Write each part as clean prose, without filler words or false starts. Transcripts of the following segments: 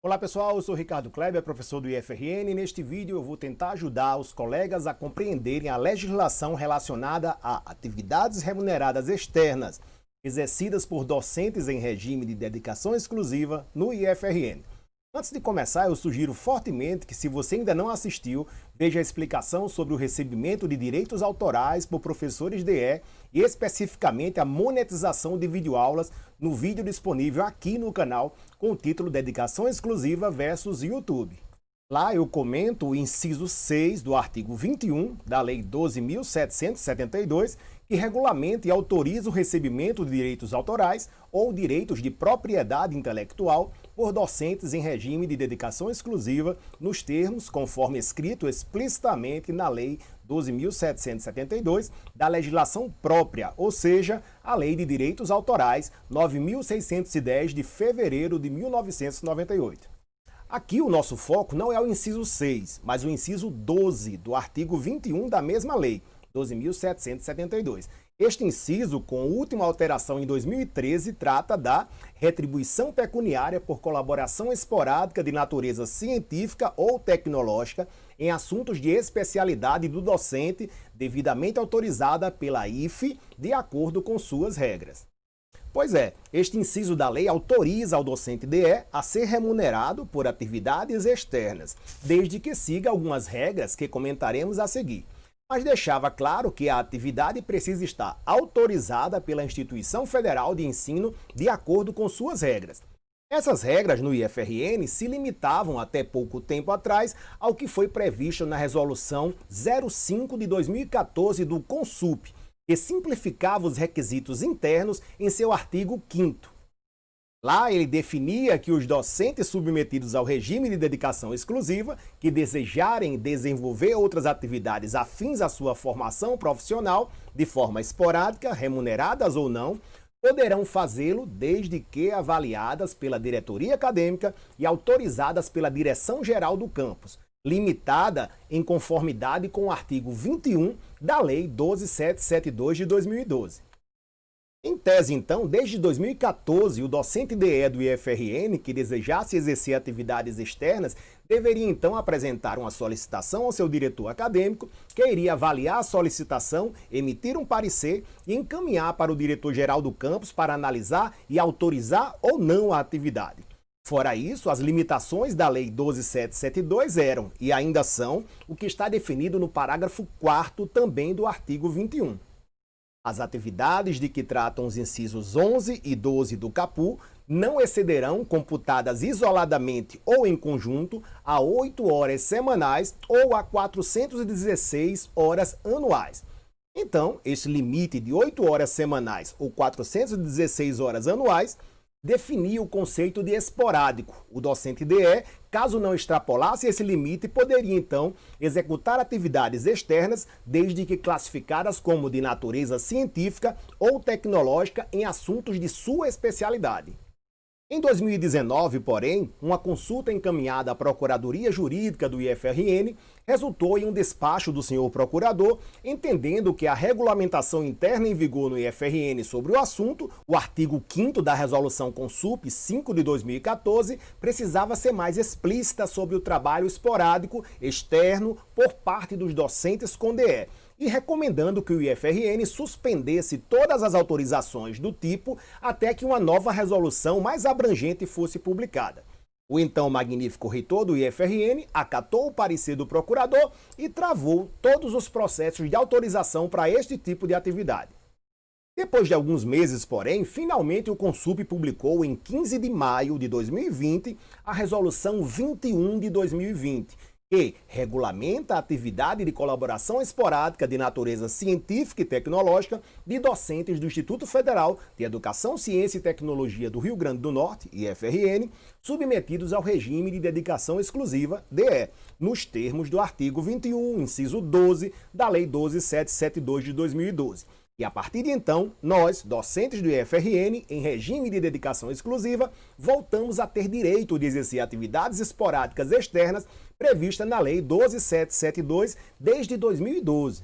Olá pessoal, eu sou Ricardo Kleber, professor do IFRN, e neste vídeo eu vou tentar ajudar os colegas a compreenderem a legislação relacionada a atividades remuneradas externas exercidas por docentes em regime de dedicação exclusiva no IFRN. Antes de começar, eu sugiro fortemente que, se você ainda não assistiu, veja a explicação sobre o recebimento de direitos autorais por professores DE e especificamente a monetização de videoaulas no vídeo disponível aqui no canal com o título Dedicação Exclusiva versus YouTube. Lá eu comento o inciso 6 do artigo 21 da Lei 12.772, que regulamenta e autoriza o recebimento de direitos autorais ou direitos de propriedade intelectual por docentes em regime de dedicação exclusiva nos termos conforme escrito explicitamente na Lei 12.772 da legislação própria, ou seja, a Lei de Direitos Autorais 9.610 de fevereiro de 1998. Aqui o nosso foco não é o inciso 6, mas o inciso 12 do artigo 21 da mesma lei, 12.772. Este inciso, com última alteração em 2013, trata da retribuição pecuniária por colaboração esporádica de natureza científica ou tecnológica em assuntos de especialidade do docente devidamente autorizada pela IFE, de acordo com suas regras. Pois é, este inciso da lei autoriza ao docente DE a ser remunerado por atividades externas, desde que siga algumas regras que comentaremos a seguir. Mas deixava claro que a atividade precisa estar autorizada pela Instituição Federal de Ensino de acordo com suas regras. Essas regras no IFRN se limitavam até pouco tempo atrás ao que foi previsto na Resolução 05 de 2014 do CONSUP, que simplificava os requisitos internos em seu artigo 5º. Lá ele definia que os docentes submetidos ao regime de dedicação exclusiva, que desejarem desenvolver outras atividades afins à sua formação profissional, de forma esporádica, remuneradas ou não, poderão fazê-lo desde que avaliadas pela diretoria acadêmica e autorizadas pela direção-geral do campus, limitada em conformidade com o artigo 21 da Lei 12.772 de 2012. Em tese, então, desde 2014, o docente DE do IFRN que desejasse exercer atividades externas deveria, então, apresentar uma solicitação ao seu diretor acadêmico, que iria avaliar a solicitação, emitir um parecer e encaminhar para o diretor-geral do campus para analisar e autorizar ou não a atividade. Fora isso, as limitações da Lei 12.772 eram, e ainda são, o que está definido no parágrafo 4º também do artigo 21. As atividades de que tratam os incisos 11 e 12 do caput não excederão, computadas isoladamente ou em conjunto, a 8 horas semanais ou a 416 horas anuais. Então, esse limite de 8 horas semanais ou 416 horas anuais definia o conceito de esporádico. O docente DE, caso não extrapolasse esse limite, poderia então executar atividades externas, desde que classificadas como de natureza científica ou tecnológica em assuntos de sua especialidade. Em 2019, porém, uma consulta encaminhada à Procuradoria Jurídica do IFRN resultou em um despacho do senhor procurador, entendendo que a regulamentação interna em vigor no IFRN sobre o assunto, o artigo 5º da Resolução CONSUP 5 de 2014, precisava ser mais explícita sobre o trabalho esporádico externo por parte dos docentes com DE, e recomendando que o IFRN suspendesse todas as autorizações do tipo até que uma nova resolução mais abrangente fosse publicada. O então magnífico reitor do IFRN acatou o parecer do procurador e travou todos os processos de autorização para este tipo de atividade. Depois de alguns meses, porém, finalmente o CONSUP publicou em 15 de maio de 2020 a Resolução 21 de 2020, que regulamenta a atividade de colaboração esporádica de natureza científica e tecnológica de docentes do Instituto Federal de Educação, Ciência e Tecnologia do Rio Grande do Norte, IFRN, submetidos ao regime de dedicação exclusiva, DE, nos termos do artigo 21, inciso 12, da Lei 12.772 de 2012. E a partir de então, nós, docentes do IFRN, em regime de dedicação exclusiva, voltamos a ter direito de exercer atividades esporádicas externas previstas na Lei 12.772 desde 2012.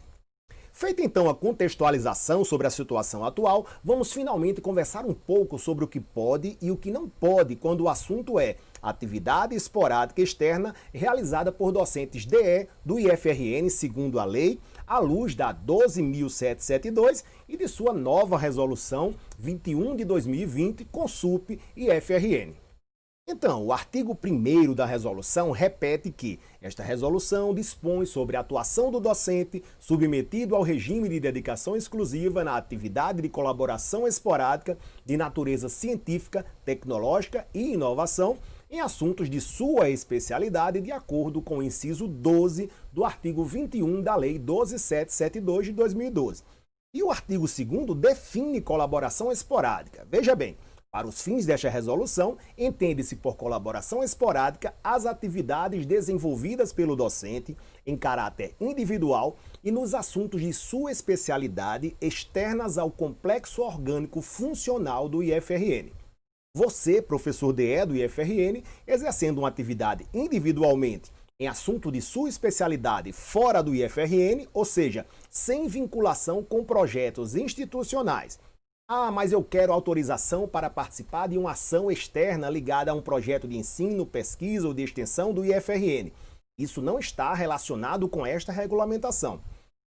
Feita então a contextualização sobre a situação atual, vamos finalmente conversar um pouco sobre o que pode e o que não pode quando o assunto é atividade esporádica externa realizada por docentes DE do IFRN segundo a lei, à luz da 12.772 e de sua nova resolução 21 de 2020, Consup e IFRN. Então, o artigo 1º da resolução repete que esta resolução dispõe sobre a atuação do docente submetido ao regime de dedicação exclusiva na atividade de colaboração esporádica de natureza científica, tecnológica e inovação em assuntos de sua especialidade de acordo com o inciso 12 do artigo 21 da Lei 12.772 de 2012. E o artigo 2º define colaboração esporádica. Veja bem, para os fins desta resolução, entende-se por colaboração esporádica as atividades desenvolvidas pelo docente em caráter individual e nos assuntos de sua especialidade externas ao complexo orgânico funcional do IFRN. Você, professor DE do IFRN, exercendo uma atividade individualmente em assunto de sua especialidade fora do IFRN, ou seja, sem vinculação com projetos institucionais. Ah, mas eu quero autorização para participar de uma ação externa ligada a um projeto de ensino, pesquisa ou de extensão do IFRN. Isso não está relacionado com esta regulamentação.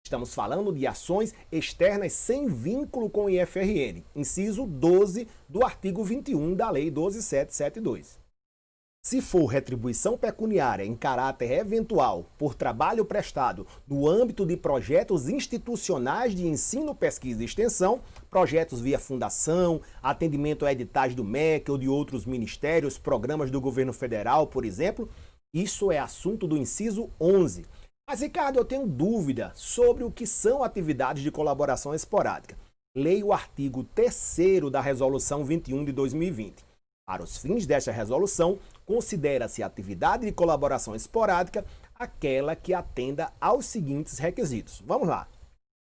Estamos falando de ações externas sem vínculo com o IFRN, inciso 12 do artigo 21 da Lei 12.772. Se for retribuição pecuniária em caráter eventual por trabalho prestado no âmbito de projetos institucionais de ensino, pesquisa e extensão, projetos via fundação, atendimento a editais do MEC ou de outros ministérios, programas do governo federal, por exemplo, isso é assunto do inciso 11. Mas, Ricardo, eu tenho dúvida sobre o que são atividades de colaboração esporádica. Leia o artigo 3º da Resolução 21 de 2020. Para os fins desta resolução, considera-se atividade de colaboração esporádica aquela que atenda aos seguintes requisitos. Vamos lá.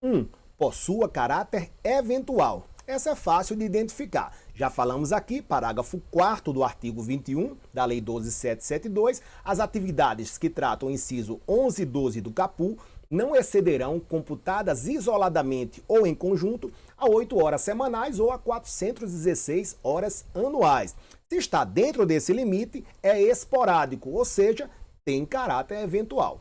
1. Possua caráter eventual. Essa é fácil de identificar. Já falamos aqui, parágrafo 4º do artigo 21 da Lei 12.772, as atividades que tratam o inciso 11 e 12 do caput não excederão, computadas isoladamente ou em conjunto, a 8 horas semanais ou a 416 horas anuais. Se está dentro desse limite, é esporádico, ou seja, tem caráter eventual.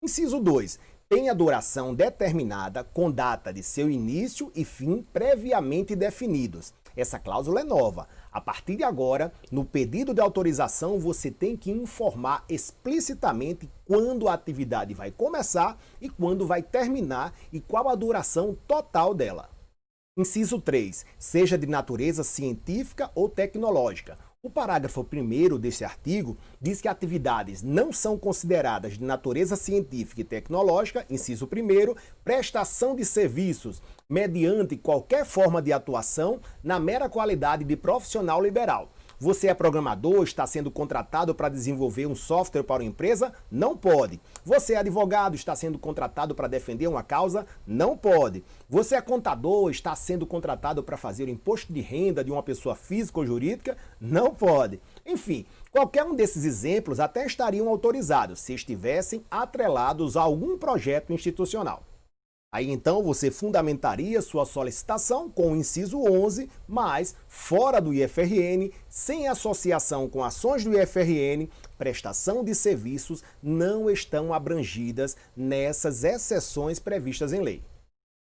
Inciso 2. Tem a duração determinada com data de seu início e fim previamente definidos. Essa cláusula é nova. A partir de agora, no pedido de autorização, você tem que informar explicitamente quando a atividade vai começar e quando vai terminar e qual a duração total dela. Inciso 3. Seja de natureza científica ou tecnológica. O parágrafo 1º deste artigo diz que atividades não são consideradas de natureza científica e tecnológica, inciso 1º, prestação de serviços mediante qualquer forma de atuação na mera qualidade de profissional liberal. Você é programador, está sendo contratado para desenvolver um software para uma empresa? Não pode. Você é advogado, está sendo contratado para defender uma causa? Não pode. Você é contador, está sendo contratado para fazer o imposto de renda de uma pessoa física ou jurídica? Não pode. Enfim, qualquer um desses exemplos até estariam autorizados se estivessem atrelados a algum projeto institucional. Aí então você fundamentaria sua solicitação com o inciso 11, mas fora do IFRN, sem associação com ações do IFRN, prestação de serviços não estão abrangidas nessas exceções previstas em lei.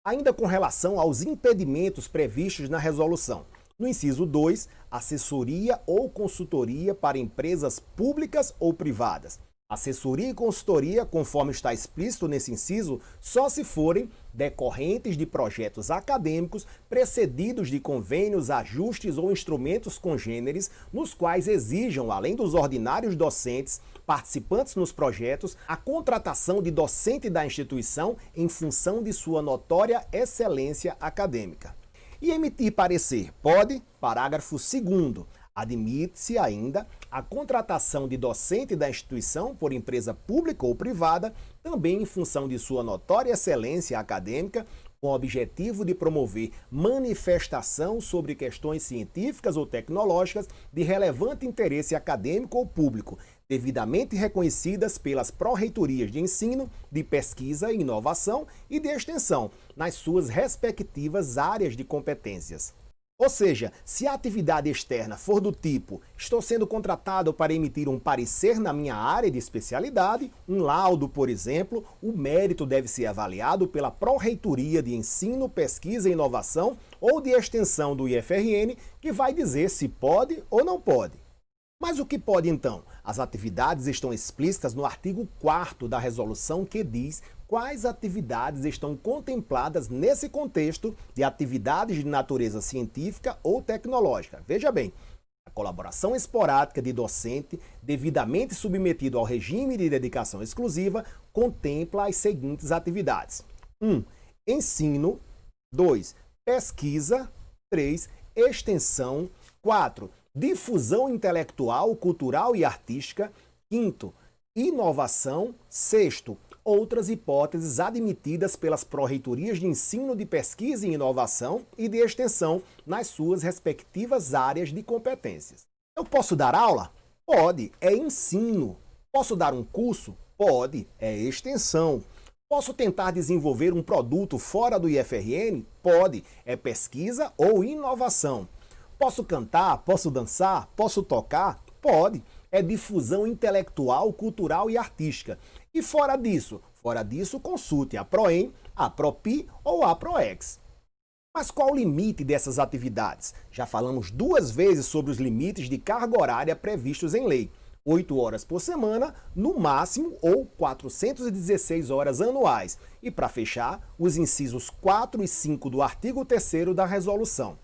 Ainda com relação aos impedimentos previstos na resolução, no inciso 2, assessoria ou consultoria para empresas públicas ou privadas. Assessoria e consultoria, conforme está explícito nesse inciso, só se forem decorrentes de projetos acadêmicos precedidos de convênios, ajustes ou instrumentos congêneres, nos quais exijam, além dos ordinários docentes, participantes nos projetos, a contratação de docente da instituição em função de sua notória excelência acadêmica. E emitir parecer pode, parágrafo 2º, admite-se ainda a contratação de docente da instituição por empresa pública ou privada, também em função de sua notória excelência acadêmica, com o objetivo de promover manifestação sobre questões científicas ou tecnológicas de relevante interesse acadêmico ou público, devidamente reconhecidas pelas pró-reitorias de ensino, de pesquisa e inovação e de extensão, nas suas respectivas áreas de competências. Ou seja, se a atividade externa for do tipo estou sendo contratado para emitir um parecer na minha área de especialidade, um laudo, por exemplo, o mérito deve ser avaliado pela Pró-Reitoria de Ensino, Pesquisa e Inovação ou de Extensão do IFRN, que vai dizer se pode ou não pode. Mas o que pode então? As atividades estão explícitas no artigo 4º da resolução, que diz quais atividades estão contempladas nesse contexto de atividades de natureza científica ou tecnológica. Veja bem, a colaboração esporádica de docente, devidamente submetido ao regime de dedicação exclusiva, contempla as seguintes atividades: 1. Ensino. 2. Pesquisa. 3. Extensão. 4. Difusão intelectual, cultural e artística. 5º, inovação. 6º, outras hipóteses admitidas pelas pró-reitorias de ensino, de pesquisa e inovação e de extensão nas suas respectivas áreas de competências. Eu posso dar aula? Pode, é ensino. Posso dar um curso? Pode, é extensão. Posso tentar desenvolver um produto fora do IFRN? Pode, é pesquisa ou inovação. Posso cantar? Posso dançar? Posso tocar? Pode. É difusão intelectual, cultural e artística. E fora disso, consulte a PROEM, a PROPI ou a PROEX. Mas qual o limite dessas atividades? Já falamos 2 vezes sobre os limites de carga horária previstos em lei. 8 horas por semana, no máximo, ou 416 horas anuais. E para fechar, os incisos 4 e 5 do artigo 3º da resolução.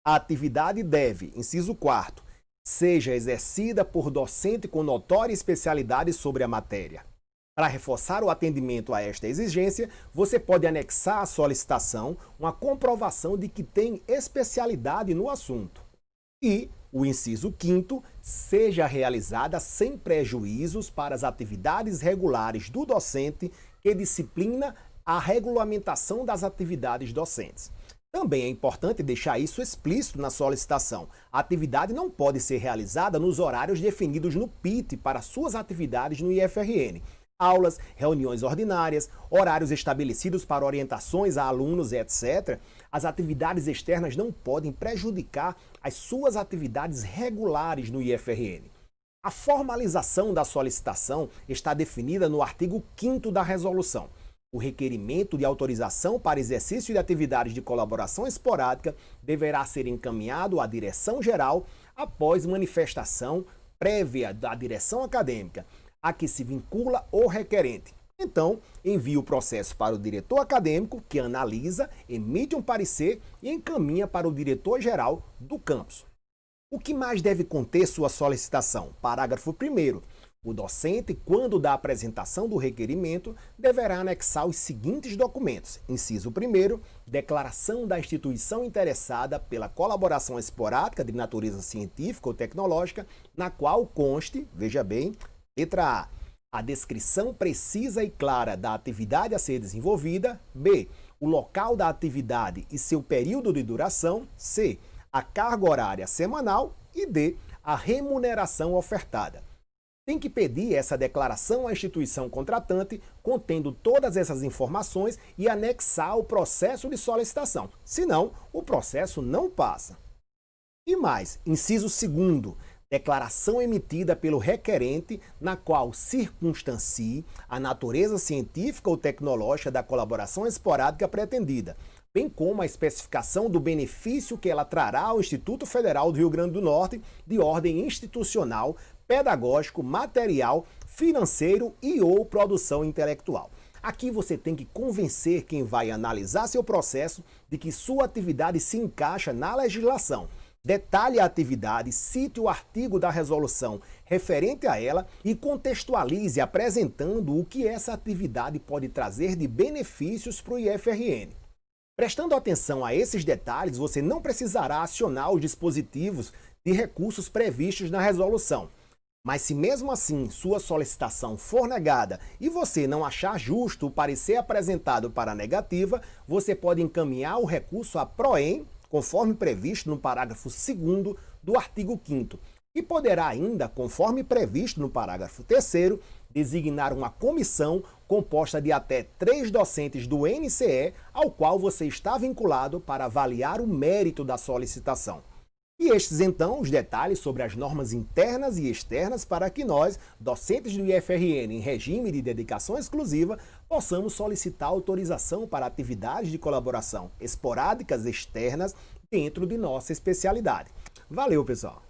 A atividade deve, inciso 4º, seja exercida por docente com notória especialidade sobre a matéria. Para reforçar o atendimento a esta exigência, você pode anexar à solicitação uma comprovação de que tem especialidade no assunto. E o inciso 5º, seja realizada sem prejuízos para as atividades regulares do docente que disciplina a regulamentação das atividades docentes. Também é importante deixar isso explícito na solicitação. A atividade não pode ser realizada nos horários definidos no PIT para suas atividades no IFRN. Aulas, reuniões ordinárias, horários estabelecidos para orientações a alunos, etc. As atividades externas não podem prejudicar as suas atividades regulares no IFRN. A formalização da solicitação está definida no artigo 5º da resolução. O requerimento de autorização para exercício de atividades de colaboração esporádica deverá ser encaminhado à direção-geral após manifestação prévia da direção acadêmica, a que se vincula o requerente. Então, envia o processo para o diretor acadêmico, que analisa, emite um parecer e encaminha para o diretor-geral do campus. O que mais deve conter sua solicitação? Parágrafo 1º. O docente, quando da apresentação do requerimento, deverá anexar os seguintes documentos. Inciso 1º, declaração da instituição interessada pela colaboração esporádica de natureza científica ou tecnológica, na qual conste, veja bem, letra A descrição precisa e clara da atividade a ser desenvolvida. B, o local da atividade e seu período de duração. C, a carga horária semanal. E D, a remuneração ofertada. Tem que pedir essa declaração à instituição contratante, contendo todas essas informações e anexar o processo de solicitação. Senão, o processo não passa. E mais, inciso 2º, declaração emitida pelo requerente na qual circunstancie a natureza científica ou tecnológica da colaboração esporádica pretendida, bem como a especificação do benefício que ela trará ao Instituto Federal do Rio Grande do Norte de ordem institucional, pedagógico, material, financeiro e ou produção intelectual. Aqui você tem que convencer quem vai analisar seu processo de que sua atividade se encaixa na legislação. Detalhe a atividade, cite o artigo da resolução referente a ela e contextualize apresentando o que essa atividade pode trazer de benefícios para o IFRN. Prestando atenção a esses detalhes, você não precisará acionar os dispositivos de recursos previstos na resolução. Mas se mesmo assim sua solicitação for negada e você não achar justo o parecer apresentado para a negativa, você pode encaminhar o recurso à PROEM, conforme previsto no parágrafo 2º do artigo 5º. E poderá ainda, conforme previsto no parágrafo 3º, designar uma comissão composta de até 3 docentes do NCE, ao qual você está vinculado para avaliar o mérito da solicitação. E estes, então, os detalhes sobre as normas internas e externas para que nós, docentes do IFRN em regime de dedicação exclusiva, possamos solicitar autorização para atividades de colaboração esporádicas externas dentro de nossa especialidade. Valeu, pessoal!